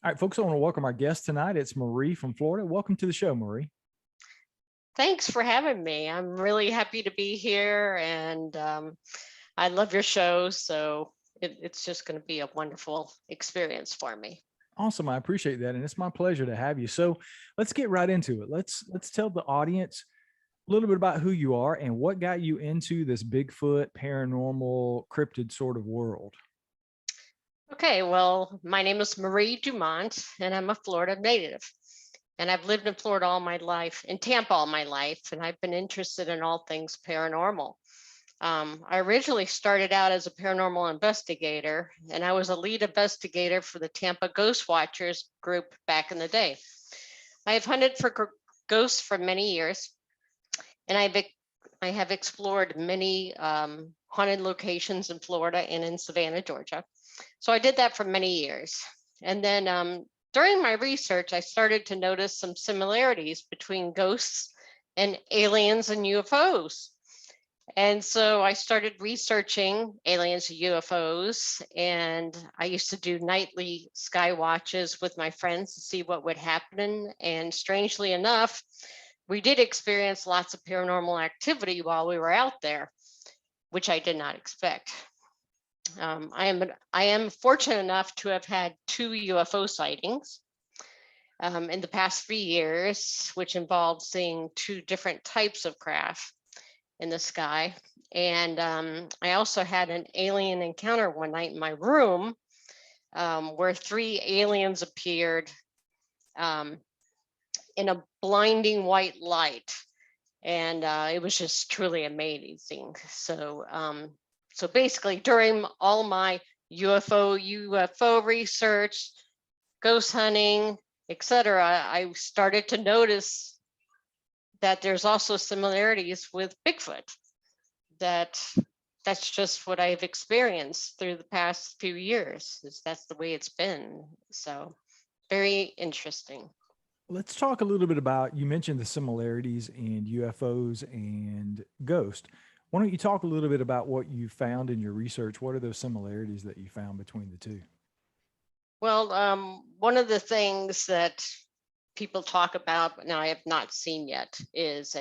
All right, folks, I want to welcome our guest tonight. It's Marie from Florida. Welcome to the show, Marie. Thanks for having me. I'm really happy to be here, and I love your show. So it's just going to be a wonderful experience for me. Awesome. I appreciate that. And it's my pleasure to have you. So let's get right into it. Let's tell the audience a little bit about who you are and what got you into this Bigfoot, paranormal, cryptid sort of world. Okay, well, my name is Marie Dumont, and I'm a Florida native. And I've lived in Florida all my life, in Tampa all my life, and I've been interested in all things paranormal. I originally started out as a paranormal investigator, and I was a lead investigator for the Tampa Ghost Watchers group back in the day. I have hunted for ghosts for many years, and I have explored many haunted locations in Florida and in Savannah, Georgia. So I did that for many years. And then during my research, I started to notice some similarities between ghosts and aliens and UFOs. And so I started researching aliens and UFOs, and I used to do nightly sky watches with my friends to see what would happen. And strangely enough, we did experience lots of paranormal activity while we were out there, which I did not expect. I am fortunate enough to have had 2 UFO sightings in the past 3 years, which involved seeing 2 different types of craft in the sky. And I also had an alien encounter one night in my room where 3 aliens appeared in a blinding white light. And it was just truly amazing. So basically, during all my UFO research, ghost hunting, etc., I started to notice that there's also similarities with Bigfoot. That's just what I've experienced through the past few years. That's the way it's been. So very interesting. Let's talk a little bit about, you mentioned the similarities in UFOs and ghost. Why don't you talk a little bit about what you found in your research? What are those similarities that you found between the two? Well, one of the things that people talk about, but now I have not seen yet, is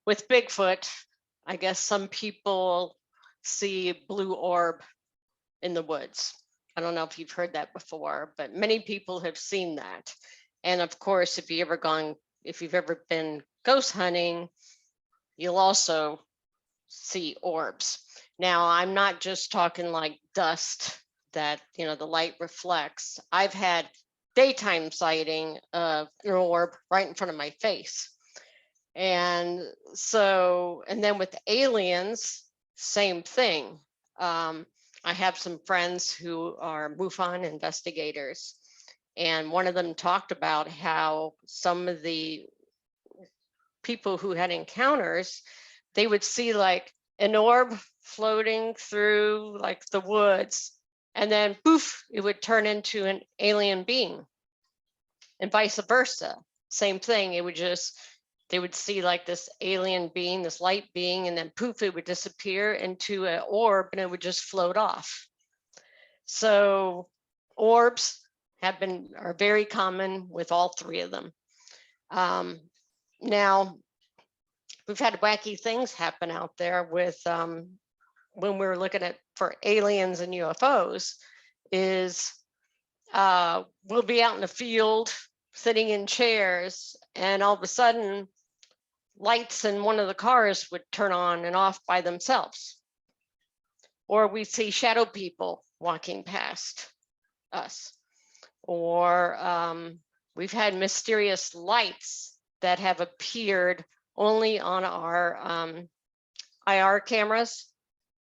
with Bigfoot. I guess some people see a blue orb in the woods. I don't know if you've heard that before, but many people have seen that. And of course, if you've ever been ghost hunting, you'll also see orbs. Now, I'm not just talking like dust that, the light reflects. I've had daytime sighting of an orb right in front of my face. And then with aliens, same thing. I have some friends who are MUFON investigators, and one of them talked about how some of the people who had encounters, they would see like an orb floating through like the woods, and then poof, it would turn into an alien being, and vice versa. Same thing. They would see like this alien being, this light being, and then poof, it would disappear into an orb and it would just float off. So orbs are very common with all 3 of them. Now, we've had wacky things happen out there with when we were looking for aliens and UFOs, is we'll be out in the field sitting in chairs, and all of a sudden lights in one of the cars would turn on and off by themselves. Or we see shadow people walking past us. Or we've had mysterious lights that have appeared only on our IR cameras,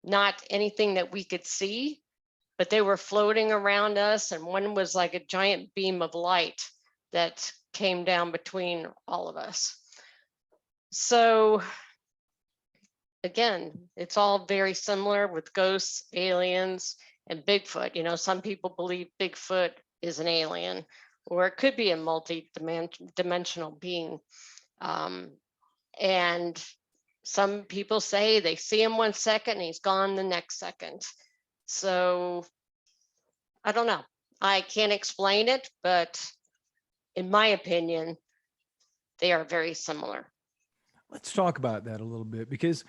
not anything that we could see, but they were floating around us. And one was like a giant beam of light that came down between all of us. So again, it's all very similar with ghosts, aliens, and Bigfoot. Some people believe Bigfoot is an alien, or it could be a multi-dimensional being. And some people say they see him 1 second and he's gone the next second. So I don't know. I can't explain it, but in my opinion, they are very similar. Let's talk about that a little bit, because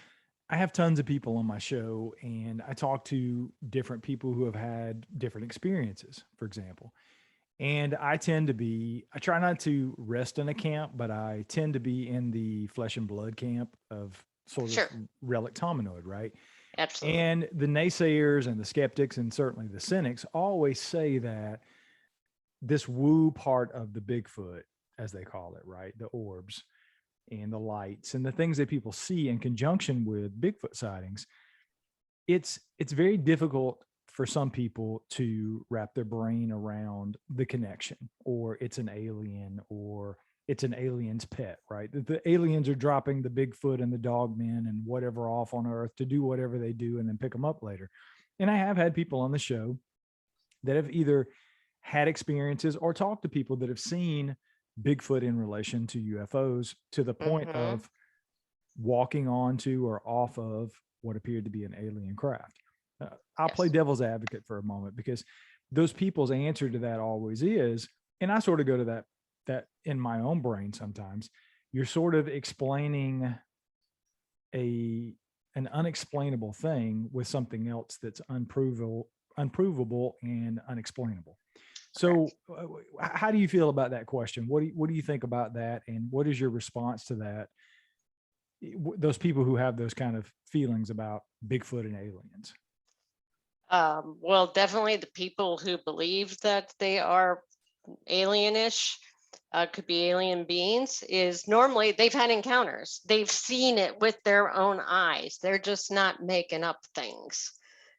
I have tons of people on my show and I talk to different people who have had different experiences, for example. And I try not to rest in a camp, but I tend to be in the flesh and blood camp of sort of Sure, relic hominoid, right? absolutely. And the naysayers and the skeptics and certainly the cynics always say that this woo part of the Bigfoot, as they call it, right? The orbs and the lights and the things that people see in conjunction with Bigfoot sightings, it's very difficult for some people to wrap their brain around the connection, or it's an alien, or it's an alien's pet, right? That the aliens are dropping the Bigfoot and the dogmen and whatever off on Earth to do whatever they do and then pick them up later. And I have had people on the show that have either had experiences or talked to people that have seen Bigfoot in relation to UFOs to the point Hmm. of walking onto or off of what appeared to be an alien craft. I'll play Yes. devil's advocate for a moment, because those people's answer to that always is, and I sort of go to that in my own brain sometimes, you're sort of explaining a an unexplainable thing with something else that's unprovable and unexplainable. Correct. So, how do you feel about that question? What do you think about that, and what is your response to that? Those people who have those kind of feelings about Bigfoot and aliens. Well, definitely the people who believe that they are alienish, could be alien beings, is normally they've had encounters. They've seen it with their own eyes. They're just not making up things.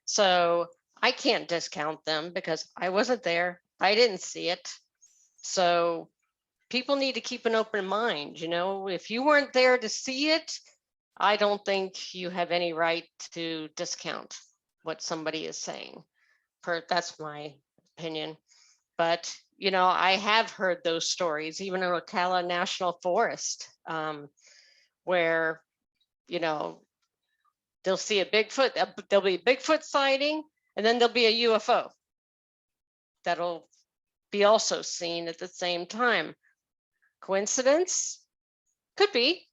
So I can't discount them because I wasn't there. I didn't see it. So people need to keep an open mind. If you weren't there to see it, I don't think you have any right to discount what somebody is saying. That's my opinion. But I have heard those stories, even in Ocala National Forest, where you know they'll see a Bigfoot, there'll be a Bigfoot sighting, and then there'll be a UFO that'll be also seen at the same time. Coincidence? Could be,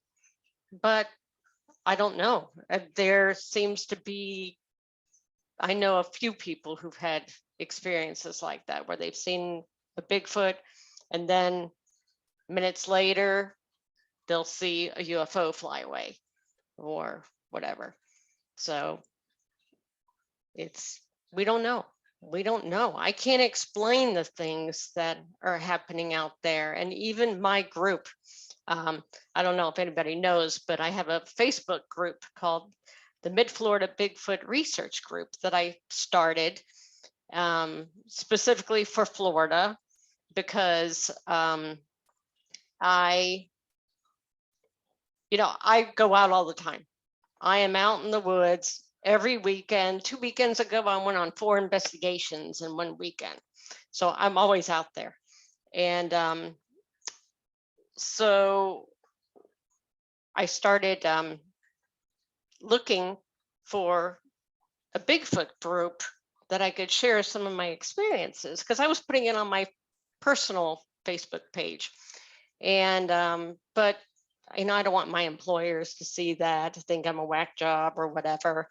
but I don't know. There seems to be, I know a few people who've had experiences like that where they've seen a Bigfoot and then minutes later they'll see a UFO fly away or whatever. So it's, we don't know. We don't know. I can't explain the things that are happening out there. And even my group, I don't know if anybody knows, but I have a Facebook group called the Mid-Florida Bigfoot Research Group that I started specifically for Florida because I go out all the time. I am out in the woods every weekend. 2 weekends ago, I went on 4 investigations in one weekend. So I'm always out there. And so I started looking for a Bigfoot group that I could share some of my experiences because I was putting it on my personal Facebook page. And but I don't want my employers to see that, to think I'm a whack job or whatever.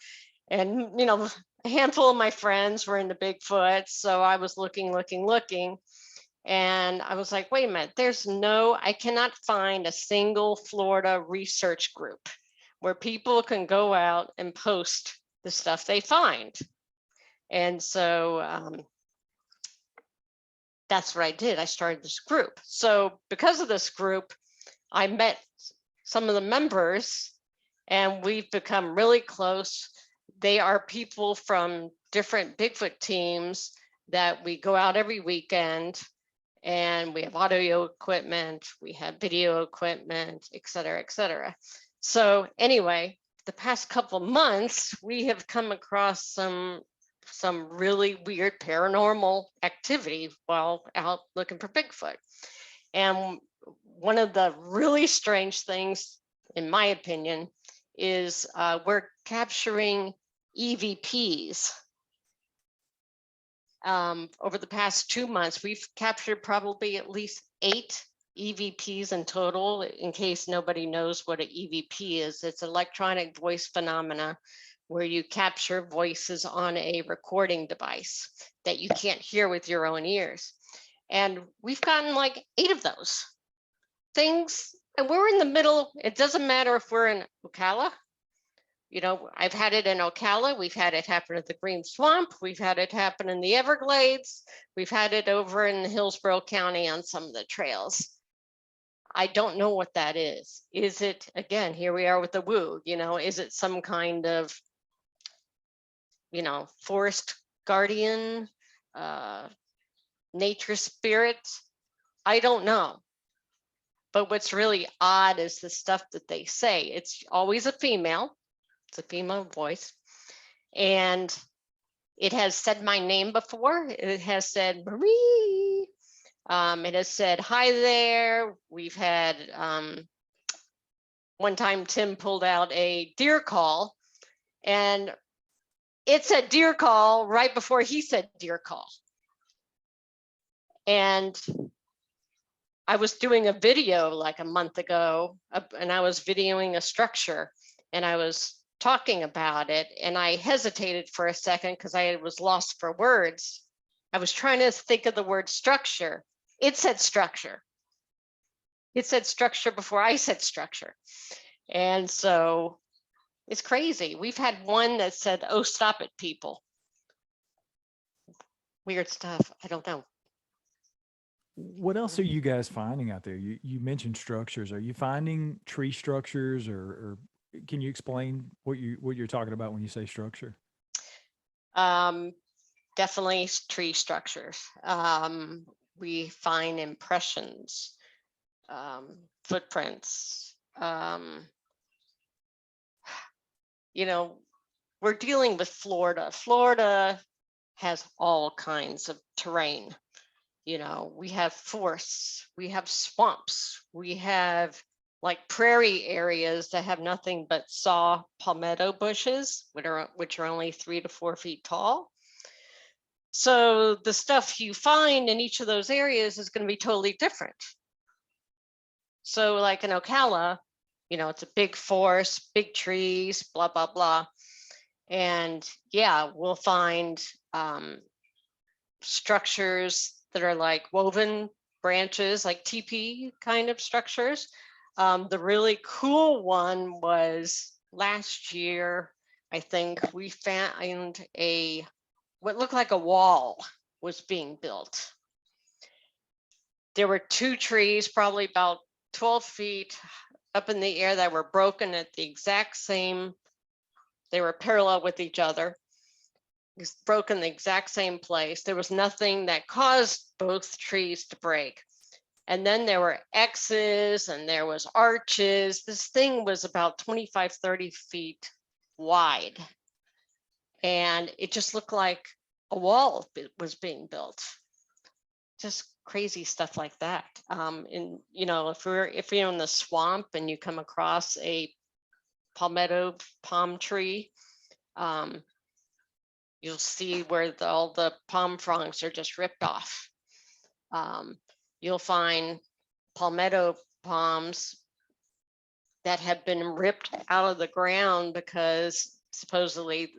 And a handful of my friends were into Bigfoot, so I was looking, and I was like, wait a minute, I cannot find a single Florida research group where people can go out and post the stuff they find. And so that's what I did. I started this group. So because of this group, I met some of the members and we've become really close. They are people from different Bigfoot teams that we go out every weekend, and we have audio equipment, we have video equipment, et cetera, et cetera. So anyway, the past couple months, we have come across some really weird paranormal activity while out looking for Bigfoot. And one of the really strange things, in my opinion, is we're capturing EVPs. Over the past 2 months, we've captured probably at least 8 EVPs in total. In case nobody knows what an EVP is, it's electronic voice phenomena where you capture voices on a recording device that you can't hear with your own ears. And we've gotten like 8 of those things. And we're in the middle. It doesn't matter if we're in Ocala. You know, I've had it in Ocala. We've had it happen at the Green Swamp. We've had it happen in the Everglades. We've had it over in Hillsborough County on some of the trails. I don't know what that is. Is it, again, here we are with the woo, you know, is it some kind of, you know, forest guardian, nature spirit? I don't know. But what's really odd is the stuff that they say. It's always a female. It's a female voice. And it has said my name before. It has said Marie. It has said hi there. We've had one time Tim pulled out a deer call, and it said deer call right before he said deer call. And I was doing a video like a month ago, and I was videoing a structure, and I was talking about it, and I hesitated for a second because I was lost for words. I was trying to think of the word structure. It said structure. It said structure before I said structure. And so it's crazy. We've had one that said, oh, stop it, people. Weird stuff. I don't know. What else are you guys finding out there? You mentioned structures. Are you finding tree structures, or can you explain what you're talking about when you say structure? Definitely tree structures. We find impressions, footprints. You know, we're dealing with Florida. Florida has all kinds of terrain. You know, we have forests, we have swamps, we have like prairie areas that have nothing but saw palmetto bushes, which are only 3 to 4 feet tall. So the stuff you find in each of those areas is going to be totally different. So like in Ocala, you know, it's a big forest, big trees, blah, blah, blah. And yeah, we'll find structures that are like woven branches, like teepee kind of structures. The really cool one was last year, I think we found what looked like a wall was being built. There were 2 trees, probably about 12 feet up in the air, that were broken at the exact same, they were parallel with each other. Broken the exact same place. There was nothing that caused both trees to break. And then there were X's and there was arches. This thing was about 25, 30 feet wide. And it just looked like a wall was being built. Just crazy stuff like that. And you know, if you're in the swamp and you come across a palmetto palm tree, you'll see where all the palm fronds are just ripped off. You'll find palmetto palms that have been ripped out of the ground because supposedly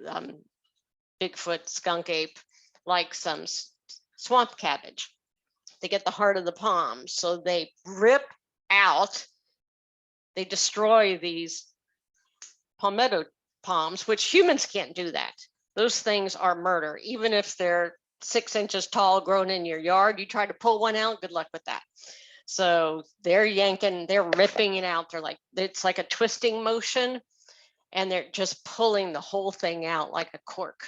Bigfoot, skunk ape like some swamp cabbage. They get the heart of the palm, so they rip out, they destroy these palmetto palms, which humans can't do that. Those things are murder. Even if they're 6 inches tall, grown in your yard, you try to pull one out, good luck with that. So they're yanking, they're ripping it out. They're like, it's like a twisting motion, and they're just pulling the whole thing out like a cork.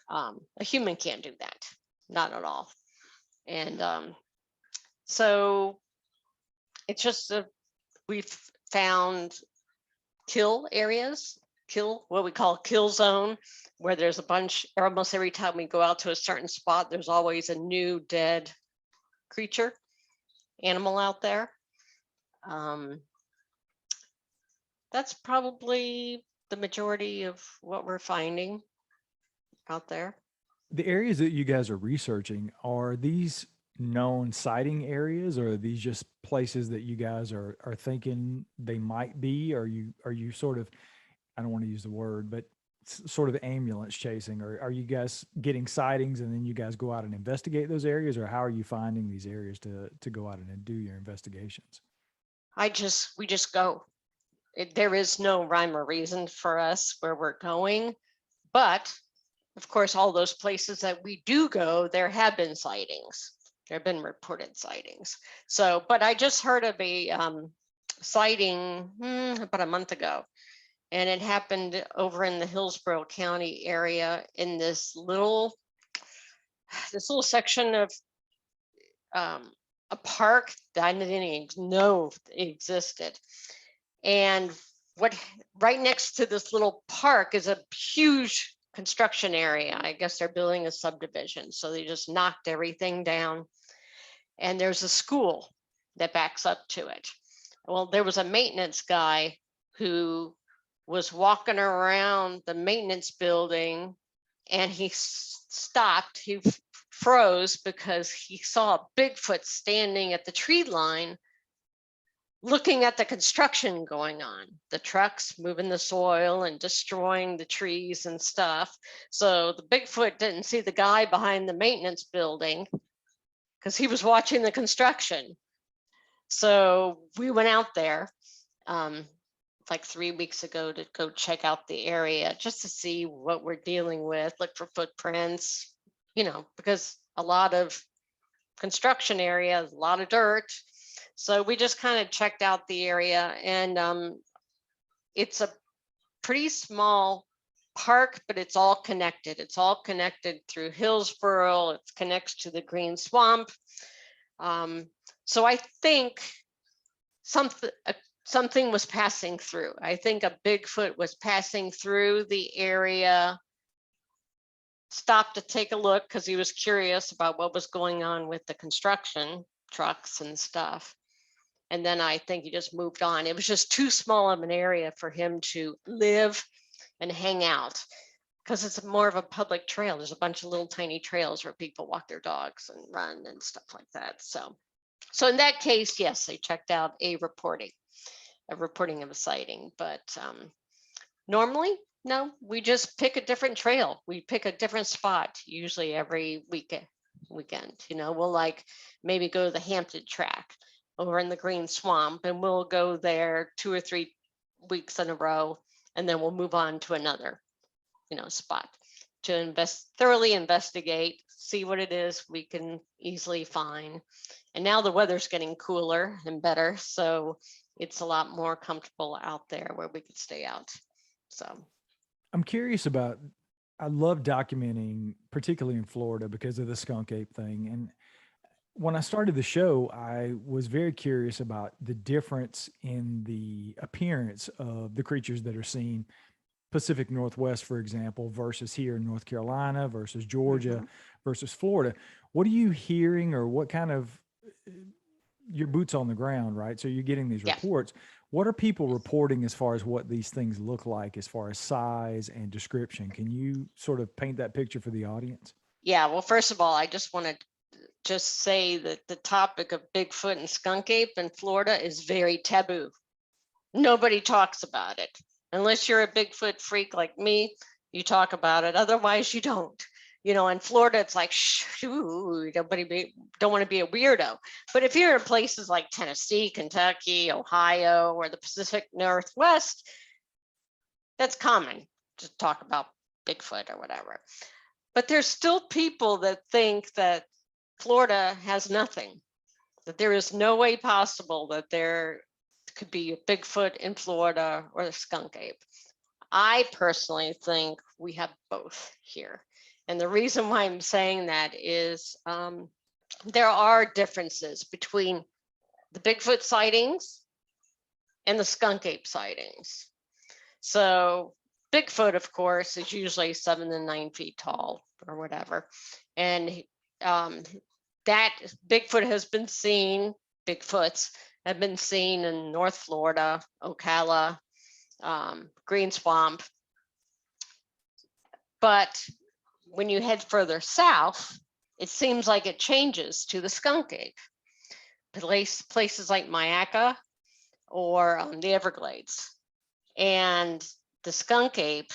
A human can't do that, not at all. And so it's just, we've found kill areas, what we call kill zone, where there's a bunch, almost every time we go out to a certain spot, there's always a new dead creature, animal out there. That's probably the majority of what we're finding out there. The areas that you guys are researching, are these known sighting areas, or are these just places that you guys are thinking they might be? Are you sort of, I don't want to use the word, but sort of ambulance chasing, or are you guys getting sightings and then you guys go out and investigate those areas, or how are you finding these areas to go out and do your investigations? We just go. There is no rhyme or reason for us where we're going, but of course, all those places that we do go, there have been sightings. There have been reported sightings. So, but I just heard of a sighting about a month ago, and it happened over in the Hillsborough County area in this little section of a park that I didn't even know existed. And what right next to this little park is a huge construction area. I guess they're building a subdivision. So they just knocked everything down. And there's a school that backs up to it. Well, there was a maintenance guy who was walking around the maintenance building, and he stopped. He froze because he saw a Bigfoot standing at the tree line looking at the construction going on, the trucks moving the soil and destroying the trees and stuff. So the Bigfoot didn't see the guy behind the maintenance building because he was watching the construction. So we went out there like 3 weeks ago to go check out the area just to see what we're dealing with, look for footprints, because a lot of construction areas, a lot of dirt. So we just kind of checked out the area, and it's a pretty small park, but it's all connected. It's all connected through Hillsborough. It connects to the Green Swamp. So I think something was passing through. I think a Bigfoot was passing through the area, stopped to take a look because he was curious about what was going on with the construction trucks and stuff. And then I think he just moved on. It was just too small of an area for him to live and hang out, because it's more of a public trail. There's a bunch of little tiny trails where people walk their dogs and run and stuff like that. So in that case, yes, they checked out a reporting of a sighting. But normally, no, we just pick a different trail. We pick a different spot, usually every weekend. We'll like maybe go to the Hampton track over in the Green Swamp, and we'll go there 2 or 3 weeks in a row, and then we'll move on to another, spot to thoroughly investigate, see what it is we can easily find. And now the weather's getting cooler and better, so it's a lot more comfortable out there where we could stay out. So I'm curious about, I love documenting, particularly in Florida, because of the skunk ape thing. And when I started the show, I was very curious about the difference in the appearance of the creatures that are seen Pacific Northwest, for example, versus here in North Carolina, versus Georgia, versus Florida. What are you hearing, or what kind of, your boots on the ground, right? So you're getting these yeah. reports. What are people reporting as far as what these things look like, as far as size and description? Can you sort of paint that picture for the audience? Yeah, well, first of all, I just want to just say that the topic of Bigfoot and skunk ape in Florida is very taboo. Nobody talks about it. Unless you're a Bigfoot freak like me, you talk about it. Otherwise, you don't. In Florida, it's like, shoo, don't want to be a weirdo. But if you're in places like Tennessee, Kentucky, Ohio, or the Pacific Northwest, that's common to talk about Bigfoot or whatever. But there's still people that think that Florida has nothing, that there is no way possible that there could be a Bigfoot in Florida or a skunk ape. I personally think we have both here. And the reason why I'm saying that is there are differences between the Bigfoot sightings and the skunk ape sightings. So Bigfoot, of course, is usually 7 to 9 feet tall or whatever. And that Bigfoot has been seen, Bigfoots have been seen in North Florida, Ocala, Green Swamp. But when you head further south, it seems like it changes to the skunk ape. Places like Mayaca or the Everglades. And the skunk ape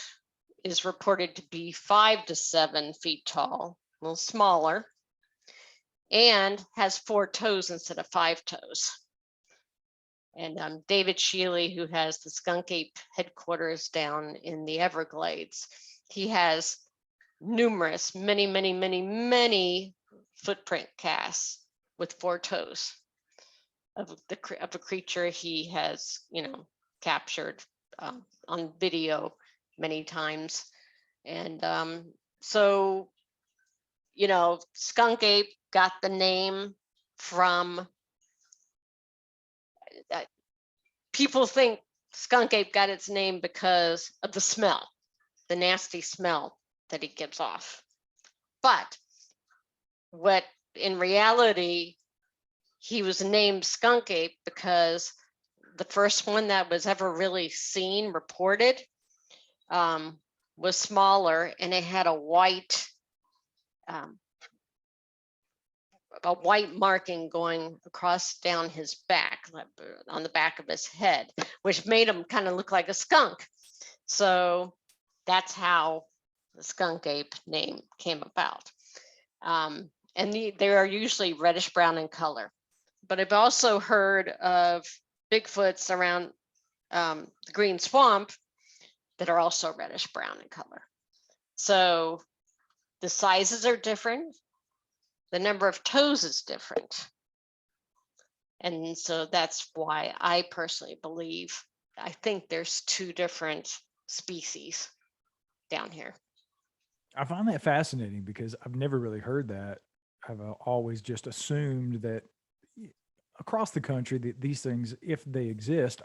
is reported to be 5 to 7 feet tall, a little smaller, and has 4 toes instead of 5 toes. And David Shealy, who has the skunk ape headquarters down in the Everglades, he has numerous, many footprint casts with 4 toes of a creature he has, captured on video many times. And so, skunk ape got the name from, people think skunk ape got its name because of the smell, the nasty smell that he gives off. But what in reality, he was named skunk ape because the first one that was ever really seen, reported, was smaller, and it had a white marking going across down his back, on the back of his head, which made him kind of look like a skunk. So that's how the skunk ape name came about. And they are usually reddish brown in color. But I've also heard of Bigfoots around the Green Swamp that are also reddish brown in color. So the sizes are different. The number of toes is different. And so that's why I personally believe, I think there's 2 different species down here. I find that fascinating because I've never really heard that. I've always just assumed that across the country that these things, if they exist,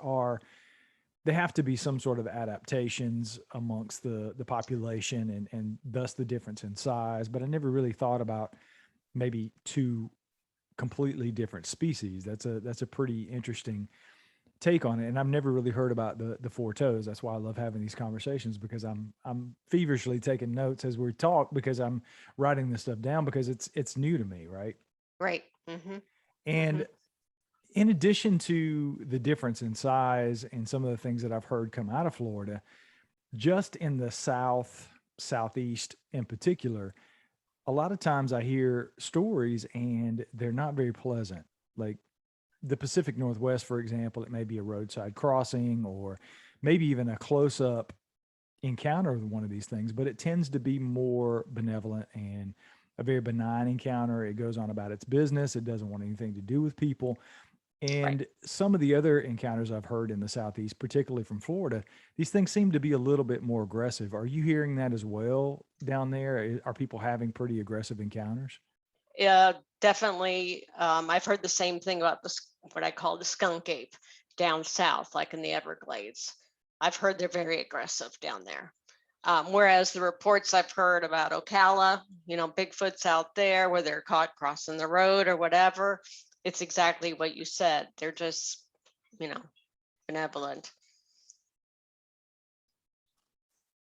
they have to be some sort of adaptations amongst the population, and thus the difference in size. But I never really thought about maybe 2 completely different species. That's a pretty interesting take on it. And I've never really heard about the 4 toes. That's why I love having these conversations, because I'm feverishly taking notes as we talk, because I'm writing this stuff down because it's new to me, right? Right. Mm-hmm. And in addition to the difference in size and some of the things that I've heard come out of Florida, just in the southeast in particular, a lot of times I hear stories and they're not very pleasant. Like the Pacific Northwest, for example, it may be a roadside crossing or maybe even a close up encounter with one of these things, but it tends to be more benevolent and a very benign encounter. It goes on about its business. It doesn't want anything to do with people. And some of the other encounters I've heard in the Southeast, particularly from Florida, these things seem to be a little bit more aggressive. Are you hearing that as well down there? Are people having pretty aggressive encounters? Yeah, definitely. I've heard the same thing about what I call the skunk ape down south, like in the Everglades. I've heard they're very aggressive down there. Whereas the reports I've heard about Ocala, Bigfoot's out there where they're caught crossing the road or whatever, it's exactly what you said. They're just, benevolent.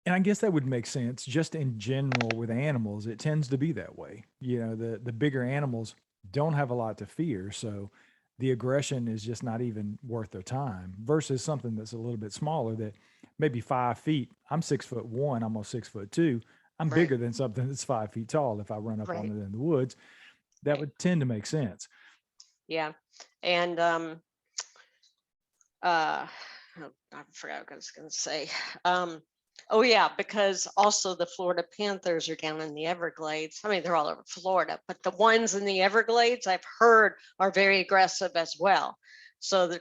And I guess that would make sense. Just in general with animals, it tends to be that way. The bigger animals don't have a lot to fear, so the aggression is just not even worth their time, versus something that's a little bit smaller that maybe 5 feet. I'm 6'1", almost 6'2". I'm bigger than something that's 5 feet tall. If I run up on it in the woods, that would tend to make sense. Yeah. And I forgot what I was going to say. Oh yeah, because also the Florida Panthers are down in the Everglades. I mean, they're all over Florida, but the ones in the Everglades I've heard are very aggressive as well. So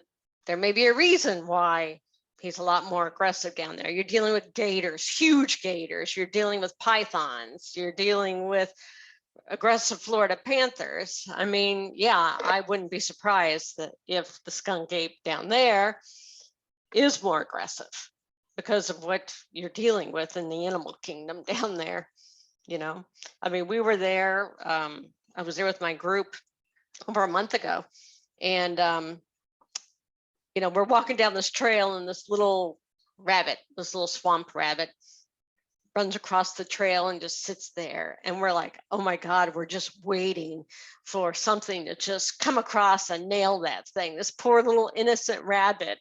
there may be a reason why he's a lot more aggressive down there. You're dealing with gators, huge gators. You're dealing with pythons. You're dealing with aggressive Florida Panthers. I mean, yeah, I wouldn't be surprised that if the skunk ape down there is more aggressive because of what you're dealing with in the animal kingdom down there. I mean, we were there. I was there with my group over a month ago, and we're walking down this trail, and this little swamp rabbit runs across the trail and just sits there. And we're like, oh my God, we're just waiting for something to just come across and nail that thing. This poor little innocent rabbit.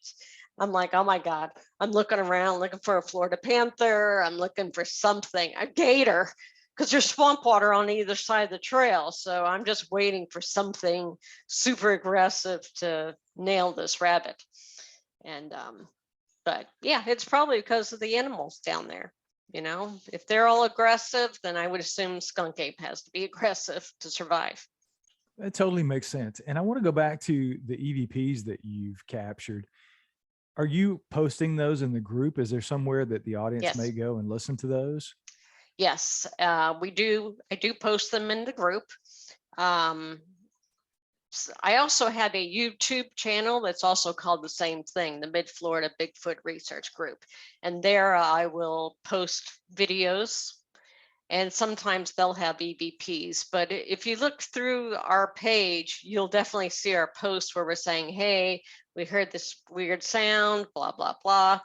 I'm like, oh my God, I'm looking around looking for a Florida panther. I'm looking for something, a gator, because there's swamp water on either side of the trail. So I'm just waiting for something super aggressive to nail this rabbit. And, but yeah, it's probably because of the animals down there. You know, if they're all aggressive, then I would assume skunk ape has to be aggressive to survive. That totally makes sense. And I want to go back to the EVPs that you've captured. Are you posting those in the group? Is there somewhere that the audience may Yes. go and listen to those? Yes, we do. I do post them in the group. I also have a YouTube channel that's also called the same thing, the Mid-Florida Bigfoot Research Group. And there I will post videos, and sometimes they'll have EVPs. But if you look through our page, you'll definitely see our posts where we're saying, hey, we heard this weird sound, blah, blah, blah.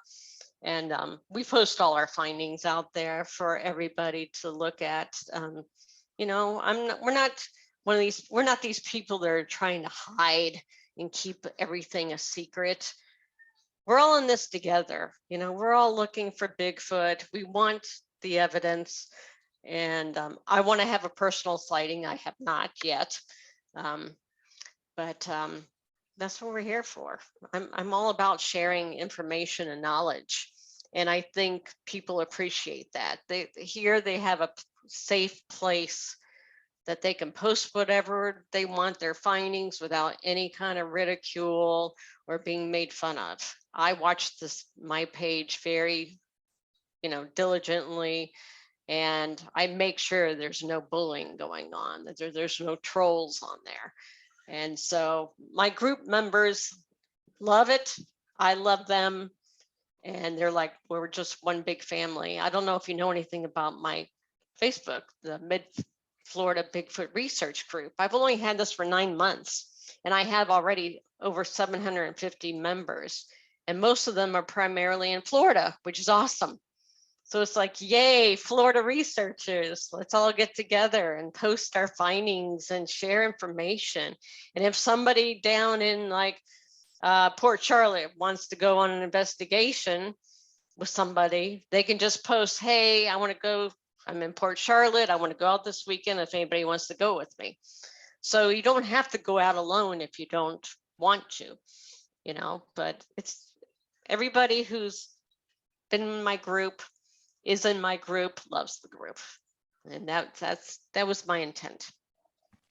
And we post all our findings out there for everybody to look at. You know, we're not these people that are trying to hide and keep everything a secret. We're all in this together. You know, we're all looking for Bigfoot. We want the evidence. And I want to have a personal sighting. I have not yet. But that's what we're here for. I'm all about sharing information and knowledge. And I think people appreciate that. They have a safe place that they can post whatever they want, their findings, without any kind of ridicule or being made fun of. I watch my page very, diligently, and I make sure there's no bullying going on, that there's no trolls on there. And so my group members love it. I love them. And they're like, we're just one big family. I don't know if you know anything about my Facebook, the Mid-Florida Bigfoot Research Group. I've only had this for 9 months, and I have already over 750 members. And most of them are primarily in Florida, which is awesome. So it's like, yay, Florida researchers, let's all get together and post our findings and share information. And if somebody down in like Port Charlotte wants to go on an investigation with somebody, they can just post, hey, I'm in Port Charlotte, I want to go out this weekend if anybody wants to go with me. So you don't have to go out alone if you don't want to, but it's everybody who's been in my group, is in my group, loves the group. And that was my intent.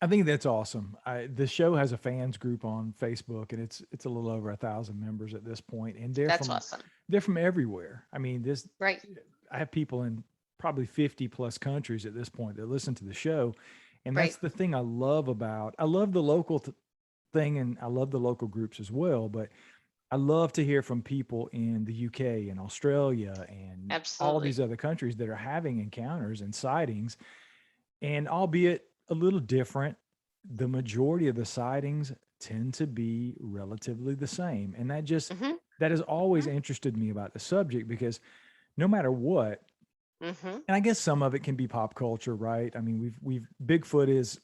I think that's awesome. The show has a fans group on Facebook, and it's a little over 1,000 members at this point, and Awesome. They're from everywhere. I mean, Right. I have people in probably 50 plus countries at this point that listen to the show, and that's Right. the thing I love the local thing, and I love the local groups as well. But I love to hear from people in the UK and Australia and all Absolutely. these other countries that are having encounters and sightings. And albeit a little different, the majority of the sightings tend to be relatively the same. And Mm-hmm. that has always interested me about the subject, because no matter what, Mm-hmm. and I guess some of it can be pop culture, right? I mean, we've Bigfoot is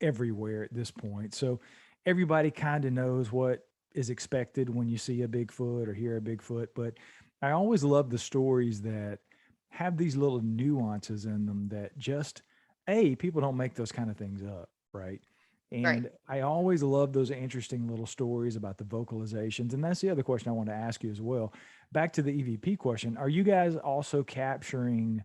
everywhere at this point. So everybody kind of knows what is expected when you see a Bigfoot or hear a Bigfoot. But I always love the stories that have these little nuances in them that just, people don't make those kind of things up, right? Right. And I always love those interesting little stories about the vocalizations. And that's the other question I want to ask you as well. Back to the EVP question. Are you guys also capturing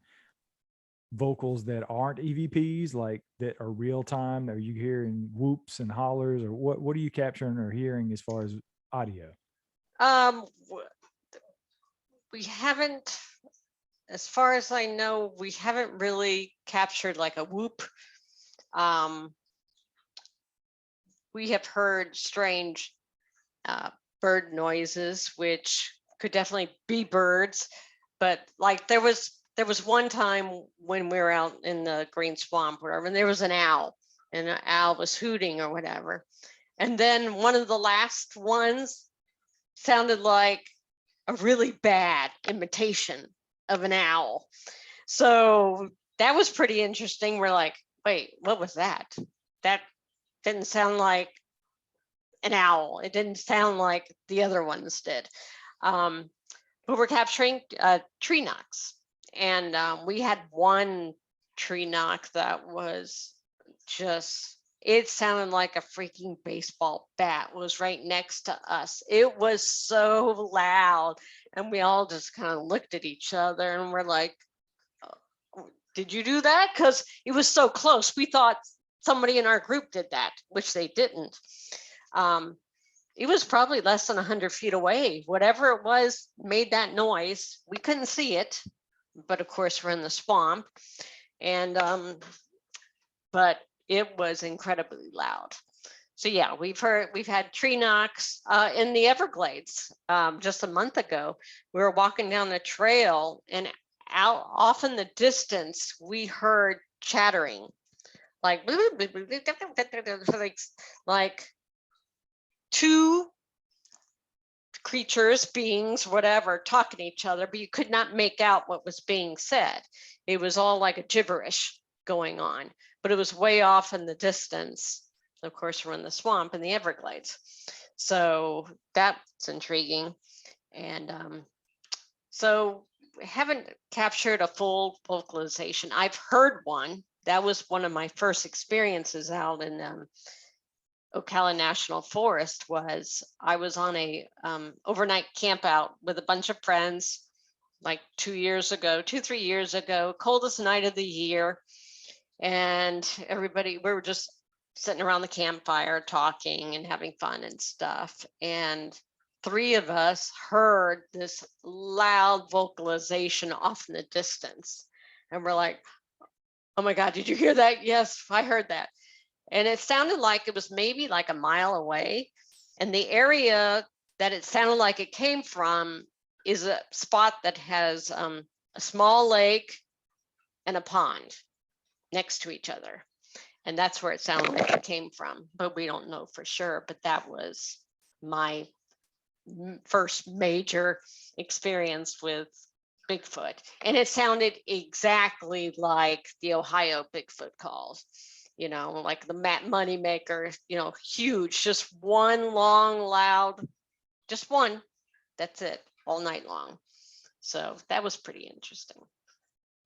vocals that aren't EVPs, like that are real time? Are you hearing whoops and hollers, or what are you capturing or hearing as far as audio? We haven't, as far as I know, we haven't really captured like a whoop. We have heard strange bird noises, which could definitely be birds. But like there was one time when we were out in the green swamp, whatever, and there was an owl, and an owl was hooting or whatever. And then one of the last ones sounded like a really bad imitation of an owl. So that was pretty interesting. We're like, wait, what was that? That didn't sound like an owl. It didn't sound like the other ones did. But we're capturing tree knocks. And we had one tree knock that was just, it sounded like a freaking baseball bat was right next to us. It was so loud. And we all just kind of looked at each other and we're like, did you do that? Because it was so close. We thought somebody in our group did that, which they didn't. It was probably less than 100 feet away. Whatever it was made that noise. We couldn't see it, but of course we're in the swamp. And but it was incredibly loud. So yeah, we've had tree knocks in the Everglades. Just a month ago, we were walking down the trail, and out off in the distance, we heard chattering, like like two creatures, beings, whatever, talking to each other, but you could not make out what was being said. It was all like a gibberish going on, but it was way off in the distance. Of course, we're in the swamp in the Everglades. So that's intriguing. And so haven't captured a full vocalization. I've heard one. That was one of my first experiences out in Ocala National Forest. Was I was on a overnight camp out with a bunch of friends like 3 years ago, coldest night of the year. And everybody, we were just sitting around the campfire talking and having fun and stuff. And 3 of us heard this loud vocalization off in the distance. And we're like, oh my God, did you hear that? Yes, I heard that. And it sounded like it was maybe like a mile away. And the area that it sounded like it came from is a spot that has a small lake and a pond next to each other. And that's where it sounded like it came from, but we don't know for sure. But that was my first major experience with Bigfoot. And it sounded exactly like the Ohio Bigfoot calls, you know, like the Matt Moneymaker, you know, huge, just one long, loud, just one. That's it, all night long. So that was pretty interesting.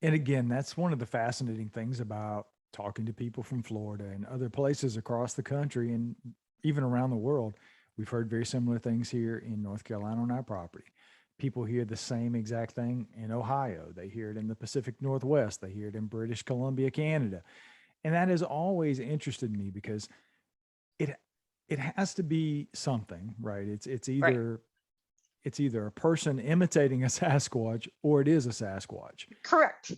And again, that's one of the fascinating things about talking to people from Florida and other places across the country and even around the world. We've heard very similar things here in North Carolina on our property. People hear the same exact thing in Ohio. They hear it in the Pacific Northwest. They hear it in British Columbia, Canada. And that has always interested me because it has to be something, right? It's either Right. it's either a person imitating a Sasquatch or it is a Sasquatch. Correct.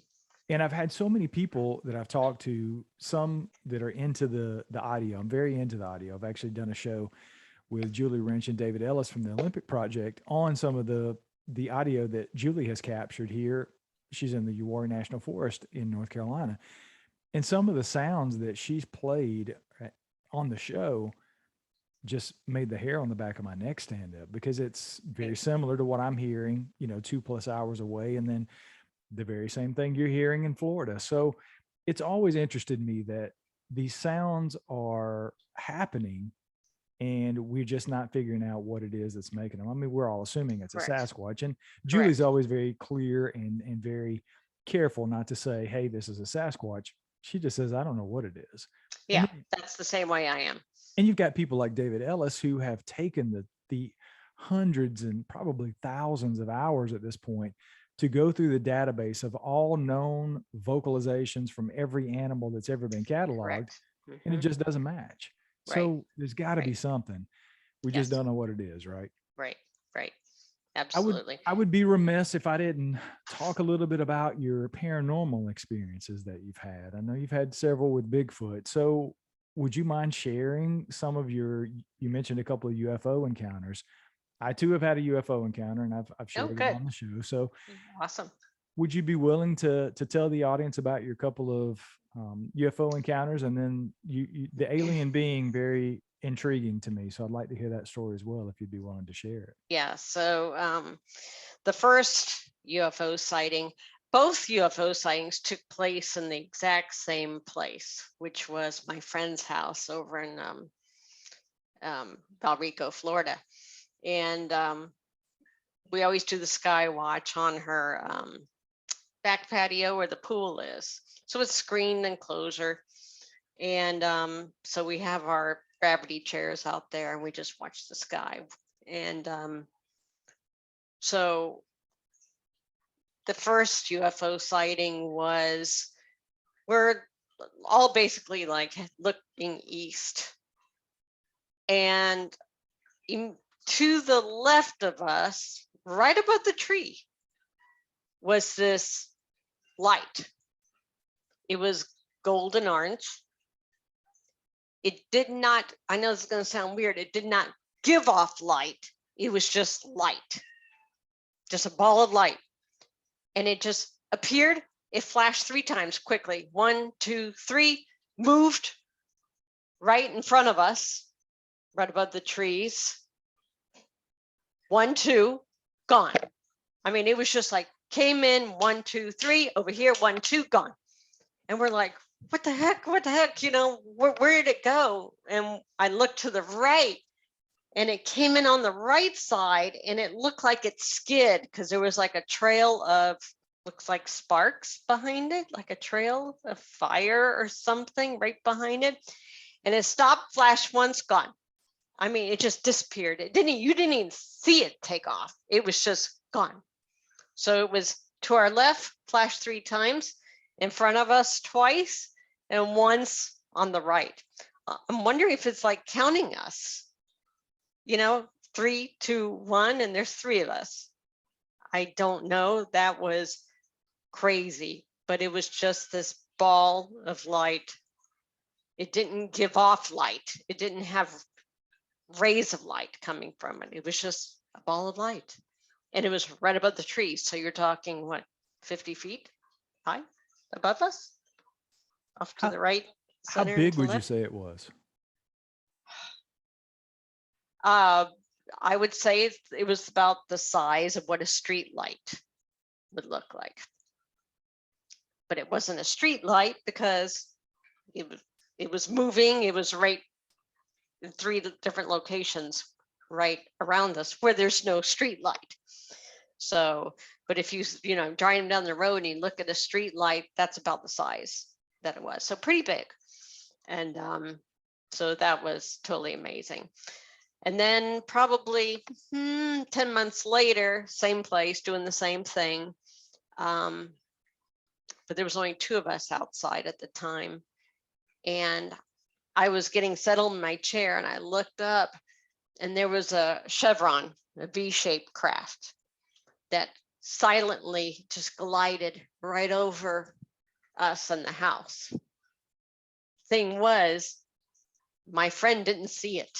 And I've had so many people that I've talked to, some that are into the audio. I'm very into the audio. I've actually done a show with Julie Wrench and David Ellis from the Olympic Project on some of the audio that Julie has captured here. She's in the Uwharrie National Forest in North Carolina. And some of the sounds that she's played on the show just made the hair on the back of my neck stand up, because it's very similar to what I'm hearing, 2+ hours away. And then the very same thing you're hearing in Florida. So it's always interested me that these sounds are happening and we're just not figuring out what it is that's making them. I mean, we're all assuming it's a Correct. Sasquatch, and Julie's Correct. always very clear and very careful not to say, hey, this is a Sasquatch. She just says, I don't know what it is. Yeah, that's the same way I am. And you've got people like David Ellis who have taken the hundreds and probably thousands of hours at this point to go through the database of all known vocalizations from every animal that's ever been cataloged, and it just doesn't match. Right. So there's got to be something. We just Yes. don't know what it is, right? Right. Absolutely. I would be remiss if I didn't talk a little bit about your paranormal experiences that you've had. I know you've had several with Bigfoot. So would you mind sharing some of you mentioned a couple of UFO encounters. I too have had a UFO encounter, and I've shared it on the show. So awesome. Would you be willing to tell the audience about your couple of UFO encounters, and then the alien being very intriguing to me. So I'd like to hear that story as well, if you'd be willing to share it. Yeah. So the first UFO sighting, both UFO sightings took place in the exact same place, which was my friend's house over in Valrico, Florida. And we always do the sky watch on her back patio where the pool is. So it's screened enclosure. And so we have our gravity chairs out there and we just watch the sky. And so the first UFO sighting was, we're all basically like looking east. And to the left of us, right above the tree, was this light. It was golden orange. It did not, I know this is going to sound weird, it did not give off light. It was just light, just a ball of light. And it just appeared, it flashed 3 times quickly. 1, 2, 3, moved right in front of us, right above the trees. 1, 2, gone. I mean, it was just like, came in, 1, 2, 3, over here, 1, 2, gone. And we're like, what the heck? What the heck? You know, where did it go? And I looked to the right and it came in on the right side and it looked like it skid because there was like a trail of, looks like sparks behind it, like a trail of fire or something right behind it. And it stopped, flashed once, gone. I mean, it just disappeared. You didn't even see it take off. It was just gone. So it was to our left, flashed 3 times, in front of us twice, and once on the right. I'm wondering if it's like counting us, you know, 3, 2, 1, and there's 3 of us. I don't know. That was crazy, but it was just this ball of light. It didn't give off light. It didn't have rays of light coming from it. It was just a ball of light. And it was right above the trees. So you're talking, what, 50 feet high above us? Off to the right, How center, big to the would you left? say it was? I would say it was about the size of what a street light would look like. But it wasn't a street light because it was moving. It was right in 3 different locations right around us where there's no street light. So, but if you know, driving down the road and you look at a street light, that's about the size that it was. So pretty big. And so that was totally amazing. And then probably 10 months later, same place, doing the same thing. But there was only 2 of us outside at the time. And I was getting settled in my chair and I looked up and there was a chevron, a V-shaped craft that silently just glided right over us in the house. Thing was, my friend didn't see it.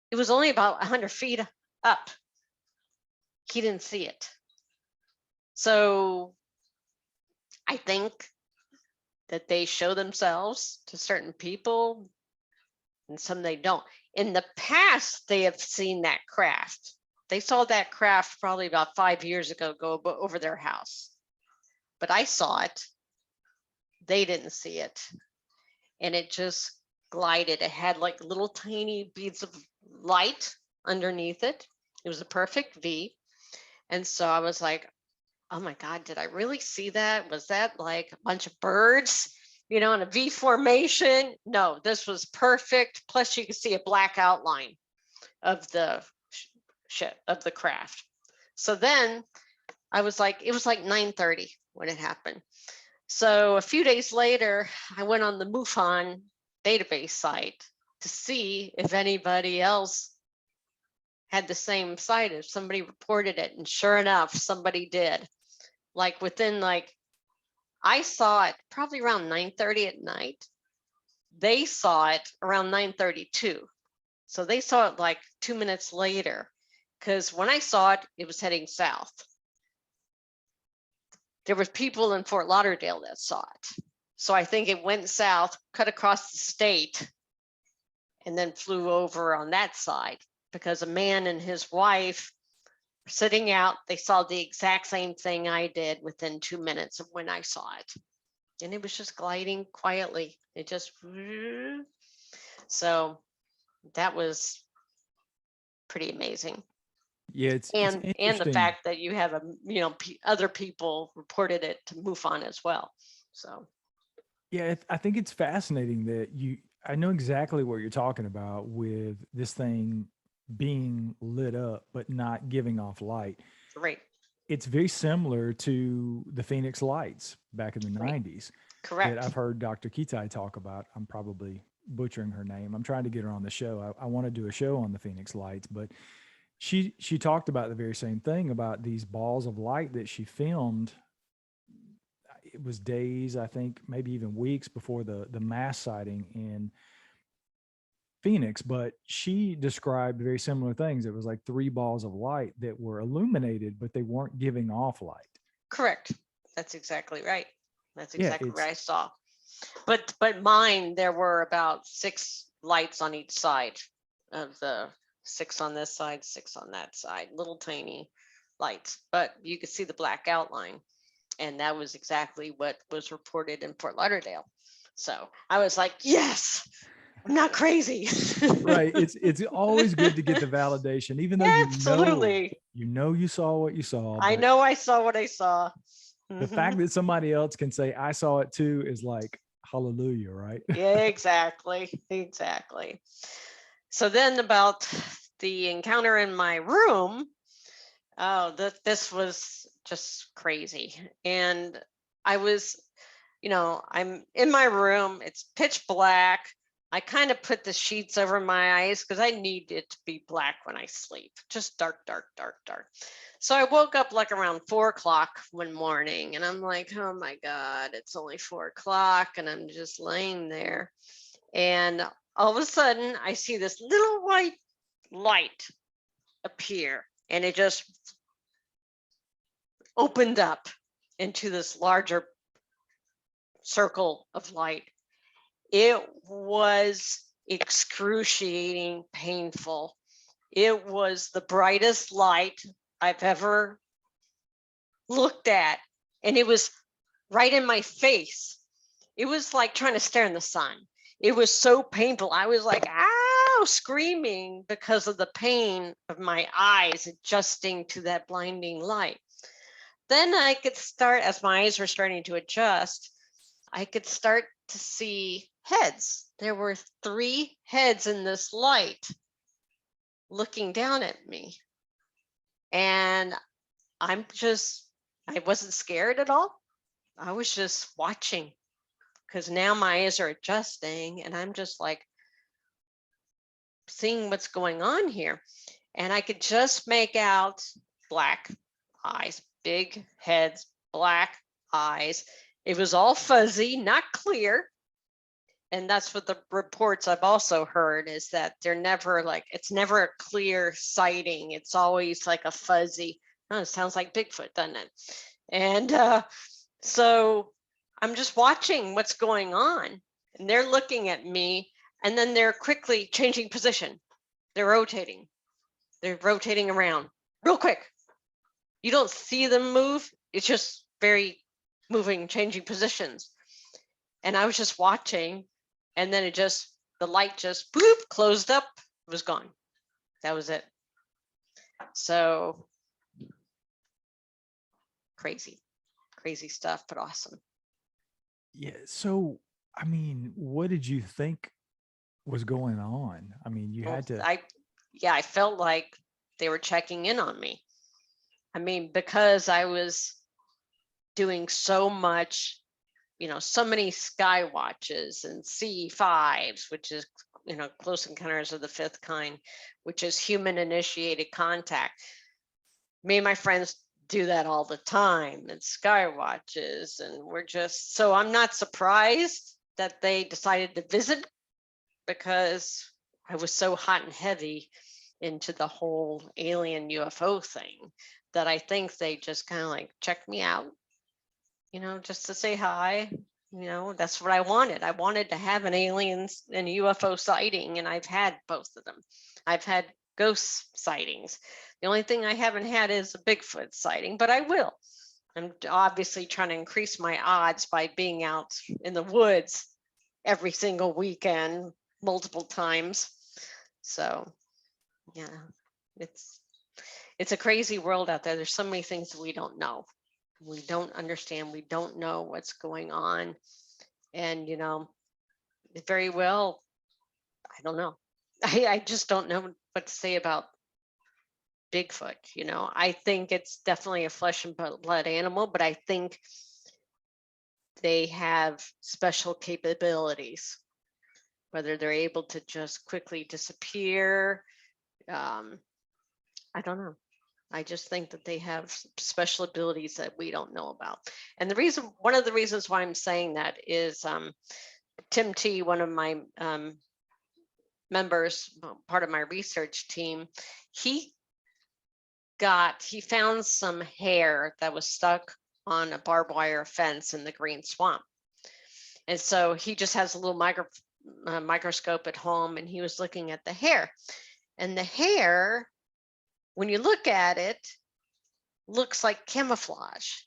It was only about 100 feet up. He didn't see it. So I think that they show themselves to certain people and some they don't. In the past, they have seen that craft. They saw that craft probably about 5 years ago go over their house. But I saw it. They didn't see it. And it just glided. It had like little tiny beads of light underneath it. It was a perfect V. And so I was like, oh my God, did I really see that? Was that like a bunch of birds, you know, in a V formation? No, this was perfect. Plus you could see a black outline of the ship, of the craft. So then I was like, it was like 9:30 when it happened. So a few days later, I went on the MUFON database site to see if anybody else had the same sight, if somebody reported it. And sure enough, somebody did. Like within I saw it probably around 9:30 at night. They saw it around 9:32. So they saw it like 2 minutes later. Because when I saw it, it was heading south. There were people in Fort Lauderdale that saw it. So I think it went south, cut across the state, and then flew over on that side because a man and his wife sitting out. They saw the exact same thing I did within 2 minutes of when I saw it. And it was just gliding quietly. It just, so that was pretty amazing. Yeah, it's And the interesting. fact that you have other people reported it to MUFON as well. So Yeah, I think it's fascinating that I know exactly what you're talking about with this thing being lit up but not giving off light. right, It's very similar to the Phoenix lights back in the right, 90s that correct. I've heard Dr. Kitai talk about. I'm probably butchering her name. I'm trying to get her on the show. I want to do a show on the Phoenix lights, but she talked about the very same thing about these balls of light that she filmed. It was days, I think, maybe even weeks before the mass sighting in Phoenix, but she described very similar things. It was like 3 balls of light that were illuminated, but they weren't giving off light. Correct. That's exactly right. That's Yeah, exactly what it's I saw. But mine, there were about 6 lights on each side of the 6 on this side, 6 on that side, little tiny lights, but you could see the black outline. And that was exactly what was reported in Fort Lauderdale. So I was like, yes, I'm not crazy. right. It's always good to get the validation, even though Absolutely. you saw what you saw. I But know I saw what I saw. the fact that somebody else can say I saw it too is like hallelujah, right? Yeah, exactly. Exactly. So then about the encounter in my room, oh, this was just crazy. And I was, I'm in my room, it's pitch black. I kind of put the sheets over my eyes because I need it to be black when I sleep, just dark, dark, dark, dark. So I woke up like around 4 o'clock one morning and I'm like, oh my God, it's only 4 o'clock. And I'm just laying there. And all of a sudden, I see this little white light appear and it just opened up into this larger circle of light. It was excruciating, painful. It was the brightest light I've ever looked at. And it was right in my face. It was like trying to stare in the sun. It was so painful. I was like, ow, screaming because of the pain of my eyes adjusting to that blinding light. Then I could start, as my eyes were starting to adjust, I could start to see heads. There were 3 heads in this light looking down at me. And I wasn't scared at all. I was just watching because now my eyes are adjusting and I'm just like seeing what's going on here. And I could just make out black eyes, big heads, black eyes. It was all fuzzy, not clear. And that's what the reports I've also heard is that they're never like, it's never a clear sighting. It's always like a fuzzy, oh, it sounds like Bigfoot, doesn't it? And so I'm just watching what's going on and they're looking at me and then they're quickly changing position. They're rotating around real quick. You don't see them move. It's just very moving, changing positions. And I was just watching and then the light just boop, closed up, it was gone. That was it. So crazy stuff, but awesome. Yeah. So, I mean, what did you think was going on? I mean, you had to. I felt like they were checking in on me. I mean, because I was doing so much, so many sky watches and C5s, which is, close encounters of the 5th kind, which is human initiated contact. Me and my friends do that all the time and sky watches. And so I'm not surprised that they decided to visit because I was so hot and heavy into the whole alien UFO thing that I think they just kind of like checked me out, just to say hi. That's what I wanted. I wanted to have an aliens and UFO sighting, and I've had both of them. I've had ghost sightings. The only thing I haven't had is a Bigfoot sighting, but I will. I'm obviously trying to increase my odds by being out in the woods every single weekend, multiple times. So, yeah, it's a crazy world out there. There's so many things that we don't know. We don't understand. We don't know what's going on. And, very well, I don't know. I just don't know what to say about Bigfoot. I think it's definitely a flesh and blood animal, but I think they have special capabilities, whether they're able to just quickly disappear. I don't know. I just think that they have special abilities that we don't know about. And one of the reasons why I'm saying that is Tim T, one of my members, part of my research team, he found some hair that was stuck on a barbed wire fence in the green swamp. And so he just has a little microscope at home, and he was looking at the hair. And the hair, when you look at it, looks like camouflage.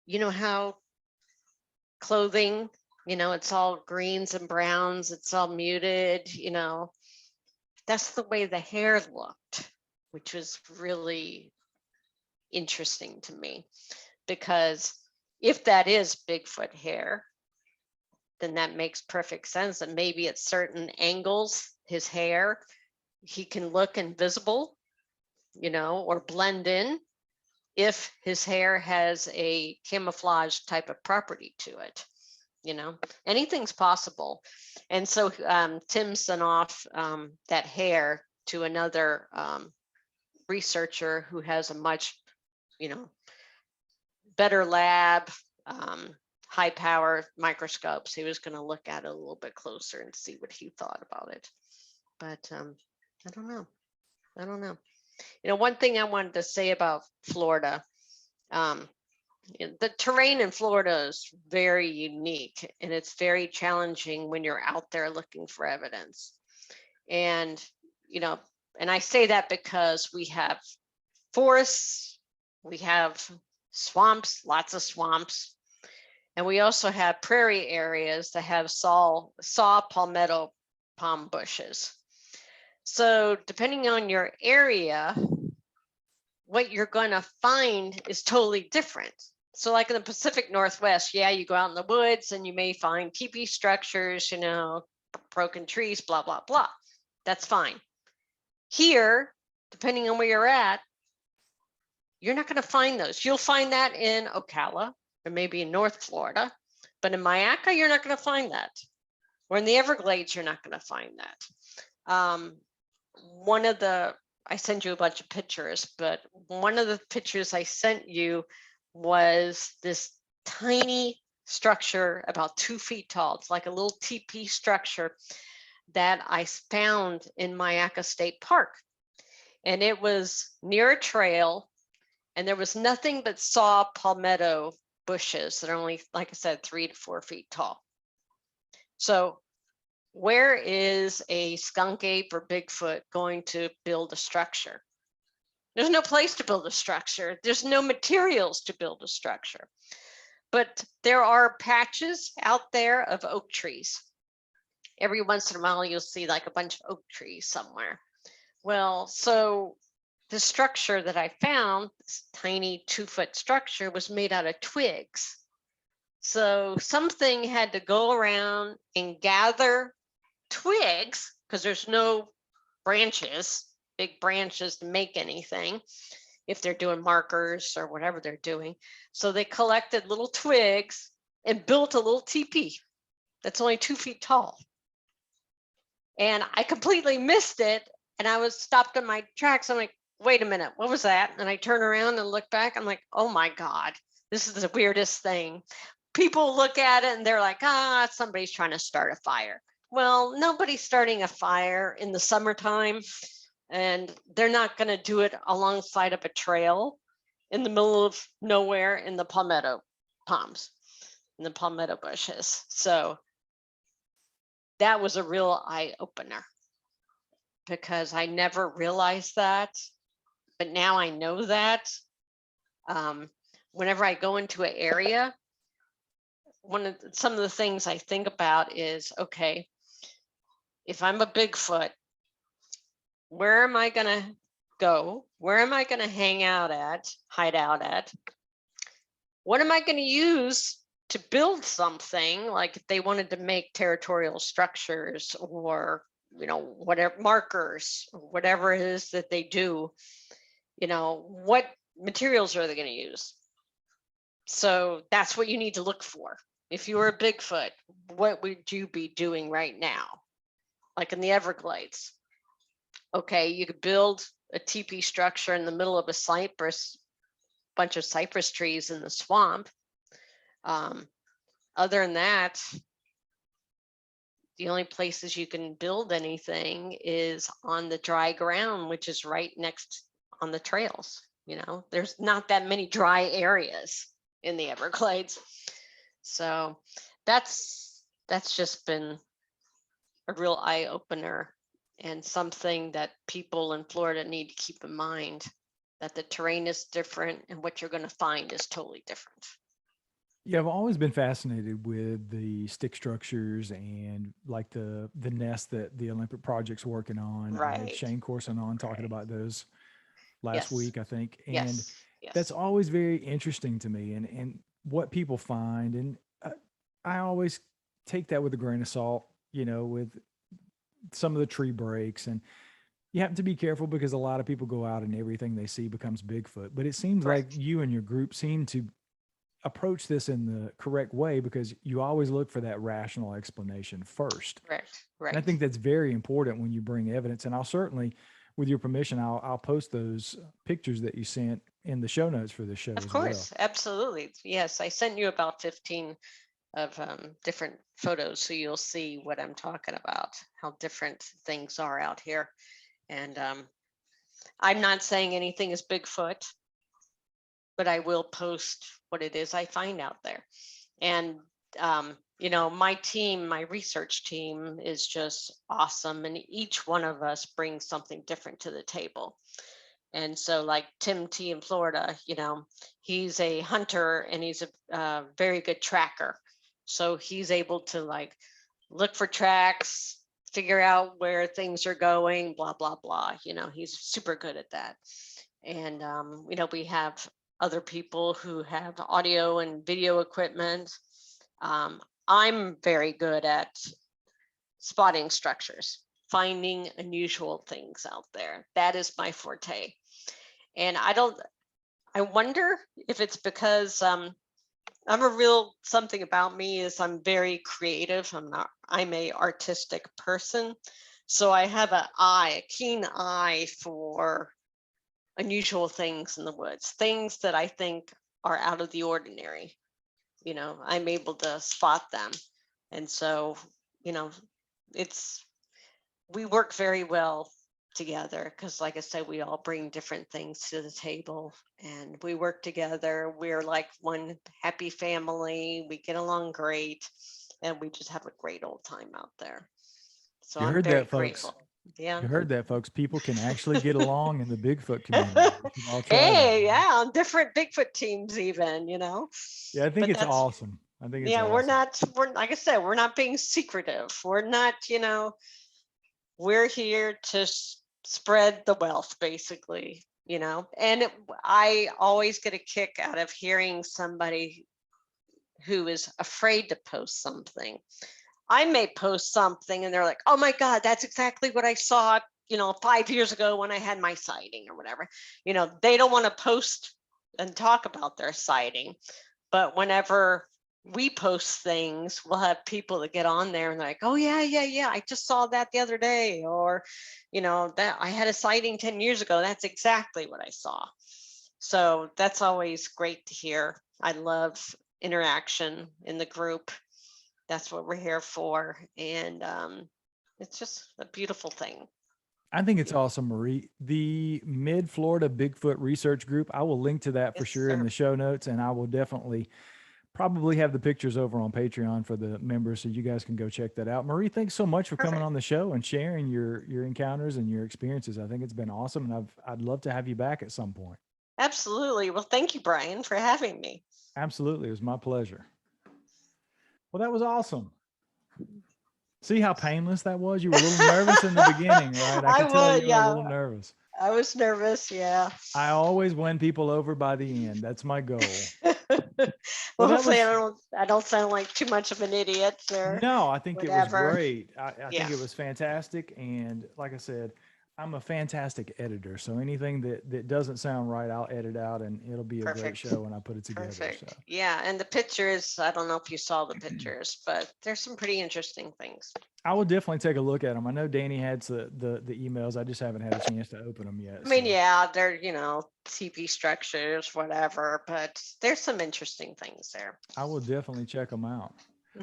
You know how clothing, it's all greens and browns, it's all muted, that's the way the hair looked, which was really interesting to me, because if that is Bigfoot hair, then that makes perfect sense. And maybe at certain angles, his hair, he can look invisible, or blend in if his hair has a camouflage type of property to it. Anything's possible. And so Tim sent off that hair to another researcher who has a much, better lab, high power microscopes. He was going to look at it a little bit closer and see what he thought about it. But I don't know. One thing I wanted to say about Florida, the terrain in Florida is very unique, and it's very challenging when you're out there looking for evidence. And, and I say that because we have forests, we have swamps, lots of swamps, and we also have prairie areas that have saw palmetto palm bushes. So depending on your area, what you're going to find is totally different. So like in the Pacific Northwest, yeah, you go out in the woods and you may find teepee structures, broken trees, blah, blah, blah. That's fine. Here, depending on where you're at, you're not going to find those. You'll find that in Ocala or maybe in North Florida, but in Mayaca, you're not going to find that. Or in the Everglades, you're not going to find that. I sent you a bunch of pictures, but one of the pictures I sent you was this tiny structure about 2 feet tall. It's like a little teepee structure that I found in Mayaca State Park. And it was near a trail, and there was nothing but saw palmetto bushes that are only, like I said, 3 to 4 feet tall. So where is a skunk ape or Bigfoot going to build a structure? There's no place to build a structure. There's no materials to build a structure. But there are patches out there of oak trees. Every once in a while, you'll see like a bunch of oak trees somewhere. Well, so the structure that I found, this tiny 2-foot structure, was made out of twigs. So something had to go around and gather twigs, because there's no branches, big branches to make anything if they're doing markers or whatever they're doing. So they collected little twigs and built a little teepee that's only 2 feet tall. And I completely missed it. And I was stopped in my tracks. I'm like, wait a minute, what was that? And I turn around and look back. I'm like, oh my God, this is the weirdest thing. People look at it and they're like, somebody's trying to start a fire. Well, nobody's starting a fire in the summertime, and they're not going to do it alongside of a trail in the middle of nowhere in the palmetto palms, in the palmetto bushes. So that was a real eye opener. because I never realized that, but now I know that. Whenever I go into an area, some of the things I think about is, okay, if I'm a Bigfoot, where am I going to go? Where am I going to hide out at? What am I going to use to build something? Like if they wanted to make territorial structures or, whatever markers, or whatever it is that they do, what materials are they going to use? So that's what you need to look for. If you were a Bigfoot, what would you be doing right now? Like in the Everglades. Okay, you could build a teepee structure in the middle of a bunch of cypress trees in the swamp. Other than that, the only places you can build anything is on the dry ground, which is right next on the trails. There's not that many dry areas in the Everglades. So that's just been a real eye opener, and something that people in Florida need to keep in mind, that the terrain is different and what you're going to find is totally different. Yeah, I've always been fascinated with the stick structures and like the nest that the Olympic Project's working on. I had Right. Shane Corson on talking about those last Yes. week, I think. And Yes. that's always very interesting to me, and what people find. And I always take that with a grain of salt, with some of the tree breaks. And you have to be careful because a lot of people go out and everything they see becomes Bigfoot. But it seems like Correct. you and your group seem to approach this in the correct way, because you always look for that rational explanation first. Right. And I think that's very important when you bring evidence. And I'll certainly, with your permission, I'll post those pictures that you sent in the show notes for this show Of as course, well. absolutely. Yes, I sent you about 15 of different photos, so you'll see what I'm talking about, how different things are out here. And I'm not saying anything is Bigfoot, but I will post what it is I find out there. And my team, my research team is just awesome, and each one of us brings something different to the table. And so like Tim T in Florida, he's a hunter and he's a very good tracker. So he's able to like look for tracks, figure out where things are going, blah, blah, blah. He's super good at that. And, we have other people who have audio and video equipment. I'm very good at spotting structures, finding unusual things out there. That is my forte. And I wonder if it's because something about me is I'm very creative. I'm a artistic person. So I have a keen eye for unusual things in the woods, things that I think are out of the ordinary. I'm able to spot them. And so, we work very well together because, like I said, we all bring different things to the table and we work together. We're like one happy family. We get along great and we just have a great old time out there. So You I'm heard very that, folks. grateful. Yeah. You heard that, folks. People can actually get along in the Bigfoot community. We should all try that. Hey, yeah, on different Bigfoot teams, even, Yeah, I think But it's that's awesome. I think it's yeah, awesome. we're like I said, we're not being secretive. We're not, we're here to spread the wealth, basically, And I always get a kick out of hearing somebody who is afraid to post something. I may post something and they're like, oh my God, that's exactly what I saw, 5 years ago when I had my sighting or whatever. They don't want to post and talk about their sighting. But whenever we post things, we'll have people that get on there and they're like, oh yeah, I just saw that the other day, or that I had a sighting 10 years ago. That's exactly what I saw. So that's always great to hear. I love interaction in the group. That's what we're here for, and it's just a beautiful thing. I think it's awesome, Marie. The Mid Florida Bigfoot Research Group, I will link to that for Yes, sure in sir. the show notes, and I will definitely probably have the pictures over on Patreon for the members, so you guys can go check that out. Marie, thanks so much for coming Perfect. on the show and sharing your encounters and your experiences. I think it's been awesome, and I'd love to have you back at some point. Absolutely. Well, thank you, Brian, for having me. Absolutely, it was my pleasure. Well, that was awesome. See how painless that was? You were a little nervous in the beginning, right? I I could tell was, you were a yeah, little nervous. I was nervous. Yeah. I always win people over by the end. That's my goal. Well, Well, that hopefully was I don't sound like too much of an idiot or no, I think it was whatever. great. I Yeah. think it was fantastic. And like I said, I'm a fantastic editor. So anything that doesn't sound right, I'll edit out and it'll be a great Perfect. show when I put it together. Perfect. So Yeah. And the pictures, I don't know if you saw the pictures, but there's some pretty interesting things. I will definitely take a look at them. I know Danny had the emails. I just haven't had a chance to open them yet. I mean, So. yeah, they're, TP structures, whatever, but there's some interesting things there. I will definitely check them out.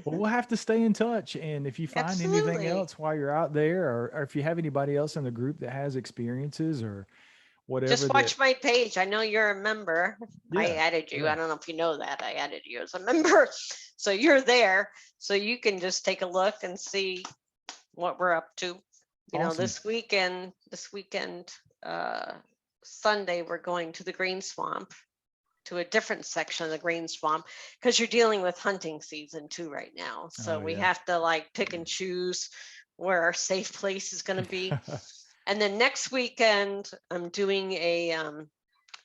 Well, we'll have to stay in touch. And if you find anything Absolutely. else while you're out there, or if you have anybody else in the group that has experiences or whatever, Just watch my page. I know you're a member. I Yeah, added you. yeah. I don't know if you know that. I added you as a member. So you're there. So you can just take a look and see what we're up to. Awesome. This weekend, Sunday, we're going to the Green Swamp, to a different section of the Green Swamp, because you're dealing with hunting season too right now. So we have to like pick and choose where our safe place is going to be. And then next weekend, I'm doing a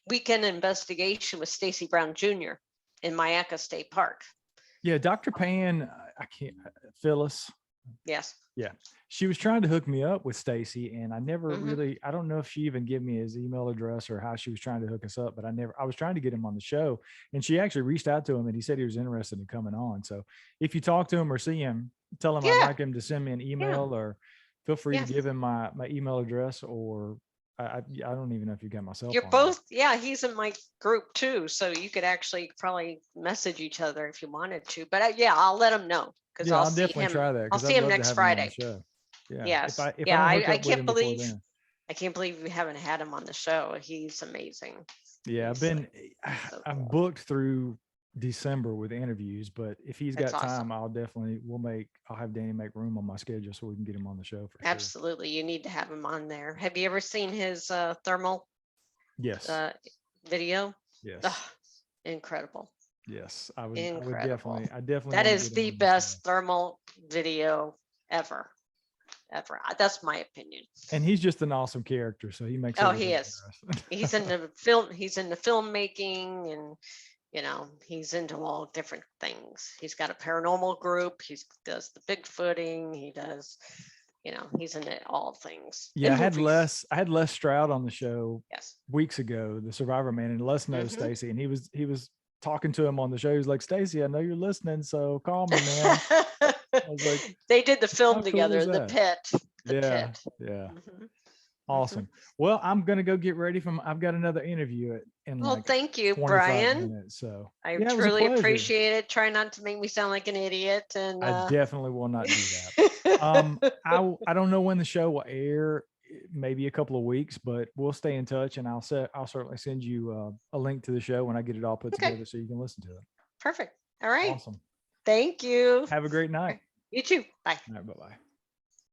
weekend investigation with Stacy Brown Jr. in Mayaca State Park. Yeah, Dr. Pan, I can't, Phyllis. Yes. Yeah, she was trying to hook me up with Stacy, and I never really, I don't know if she even gave me his email address or how she was trying to hook us up, but I was trying to get him on the show, and she actually reached out to him and he said he was interested in coming on. So if you talk to him or see him, tell him I'd like him to send me an email or feel free to give him my email address, or I don't even know if you got my cell phone. You're both, he's in my group too. So you could actually probably message each other if you wanted to, but I'll let him know. Because I'll definitely try that. I'll see him next Friday. Yeah. Yes. I can't believe we haven't had him on the show. He's amazing. Yeah, I've booked through December with interviews, but if he's got time, I'll have Danny make room on my schedule so we can get him on the show for sure. Absolutely. You need to have him on there. Have you ever seen his thermal video? Yes. Oh, incredible. Yes, I would definitely. That is the best thermal video ever. That's my opinion. And he's just an awesome character, so he makes. Oh, he is. He's into film. He's into filmmaking, and he's into all different things. He's got a paranormal group. He does the Bigfooting. He does. He's into all things. Yeah, I had Les Stroud on the show Yes. weeks ago, the Survivor Man, and Les knows Stacy, and he was talking to him on the show. He was like, Stacy, I know you're listening, so call me, man. I was like, they did the film together in the pit. Yeah. Awesome. Well, I'm gonna go get ready I've got another interview in thank you, Brian. minutes, so I truly appreciate it. Try not to make me sound like an idiot. And I definitely will not do that. I don't know when the show will air, maybe a couple of weeks, but we'll stay in touch, and I'll certainly send you a link to the show when I get it all put together so you can listen to it. Perfect. All right. Awesome. Thank you. Have a great night. You too. Bye. All right, bye-bye.